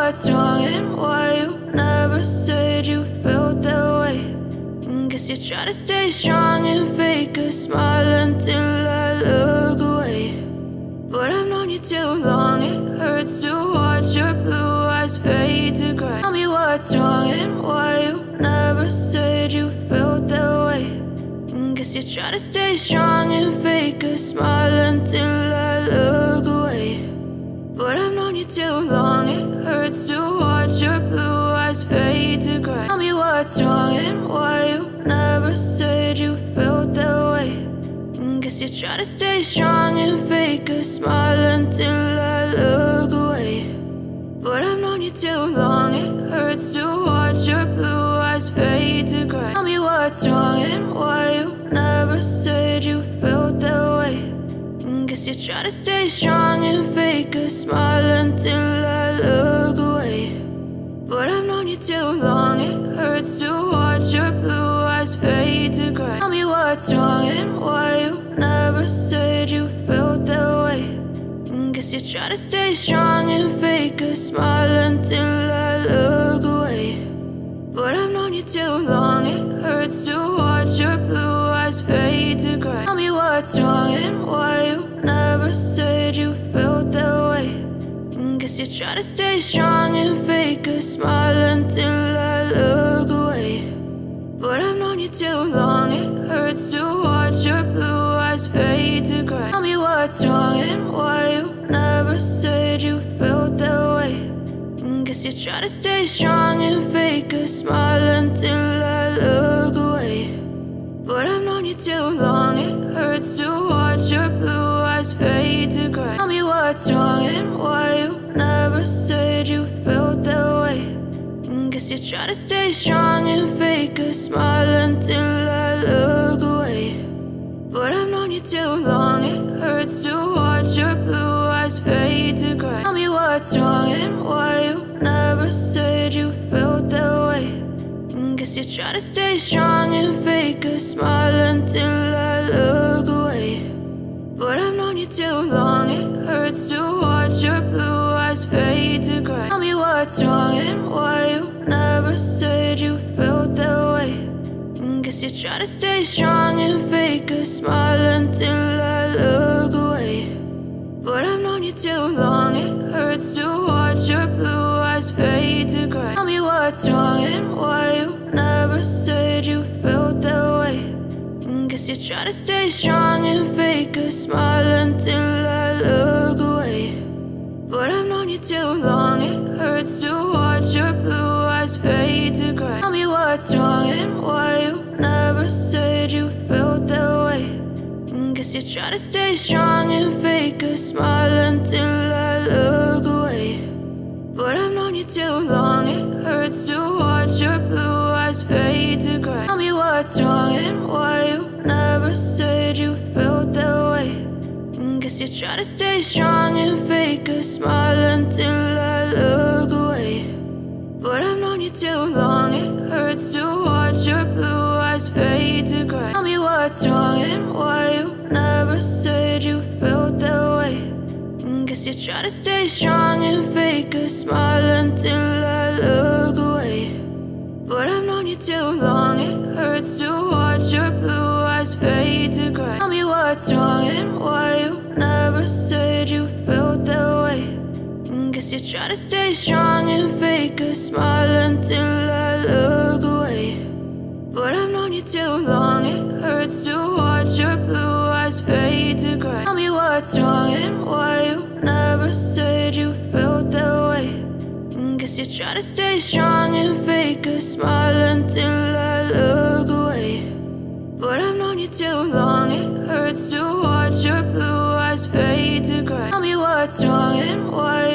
what's wrong and why you never said you felt that way. And guess you're trying to stay strong and fake a smile until I look away. But I've known you too long, it hurts to watch your blue eyes fade to gray. Tell me what's wrong and why you never said you felt that way. And guess you're trying to stay strong and fake a smile until I look away. But I've known you too long, it hurts to watch your blue eyes fade to gray. Tell me what's wrong and why you never said you felt that way. And guess you're trying to stay strong and fake a smile until I look away. But I've known you too long, it hurts to watch your blue eyes fade to gray. Tell me what's wrong and why you never said you felt that way. And guess you're trying to stay strong and fake a smile until I look away. But I've known you too long, it hurts to watch your blue eyes fade to gray. Tell me what's wrong and why you never said you felt that way. And guess you're trying to stay strong and fake a smile until I look away. But I've known you too long, it hurts to watch your blue eyes fade to gray. Tell me what's wrong and why you never said you felt that way. And guess you're trying to stay strong and fake a smile until I look away. But I've known you too long, it hurts to watch your blue eyes fade to gray. Tell me what's wrong and why you never said you felt that way. And guess you're trying to stay strong and fake a smile until I look away. But I've known you too long, it hurts to watch your blue eyes fade to gray. Tell me what's wrong and why you never said you felt that way. And guess you're trying to stay strong and fake a smile until I look away. But I've known you too long, it hurts to watch your blue eyes fade to gray. Tell me what's wrong and why you never said you felt that way. And guess you're trying to stay strong and fake a smile until I look away. But I've known you too long, it hurts to watch your blue eyes fade to gray. Tell me what's wrong and why you never said you felt that way. And guess you're trying to stay strong and fake a smile until I look away. But I've known you too long, it hurts to watch your blue eyes fade to gray. Tell me what's wrong and why you never said you felt that way. And guess you're trying to stay strong and fake a smile until I look away. But I've known you too long, it hurts to watch your blue eyes fade to gray. Tell me what's wrong and why you never said you felt that way. And guess you're trying to stay strong and fake a smile until I look away. But I've known you too long, it hurts to watch your blue eyes fade to gray. Tell me what's wrong and why you never said you felt that way. And guess you're trying to stay strong and fake a smile until I look away. But I've known you too long, it hurts to watch your blue eyes fade to gray. Tell me what's wrong and why you never said you felt that way. And guess you're trying to stay strong and fake a smile until I look away. But I've known you too long, it hurts to watch your blue eyes fade to gray. Tell me what's wrong and why you never said you felt that way. And guess you're trying to stay strong and fake a smile until I look away. But I've known you too long, it hurts to watch your blue eyes fade to gray. Tell me what's wrong and why you never said you felt that way. And guess you're trying to stay strong and fake a smile until I look away. But I've known you too long, it hurts to watch your blue eyes fade to gray. Tell me what's wrong and why you never said you felt that way. And guess you're trying to stay strong and fake a smile until I look away. But I've known you too long, it hurts to watch your blue eyes fade to gray. Tell me what's wrong and why you never said you felt that way. And guess you're trying to stay strong and fake a smile until I look away. But I've known you too long, it hurts to watch your blue eyes fade to gray. Tell me what's wrong and why you never said you felt that way. And guess you're trying to stay strong and fake a smile until I look away. But I've known you too long, it hurts to watch your blue eyes fade to gray. Tell me what's wrong and why you never said you felt that way. And guess you're trying to stay strong and fake a smile until I look away. But I've known you too long, it hurts to watch your blue eyes fade to gray. Tell me what's wrong and why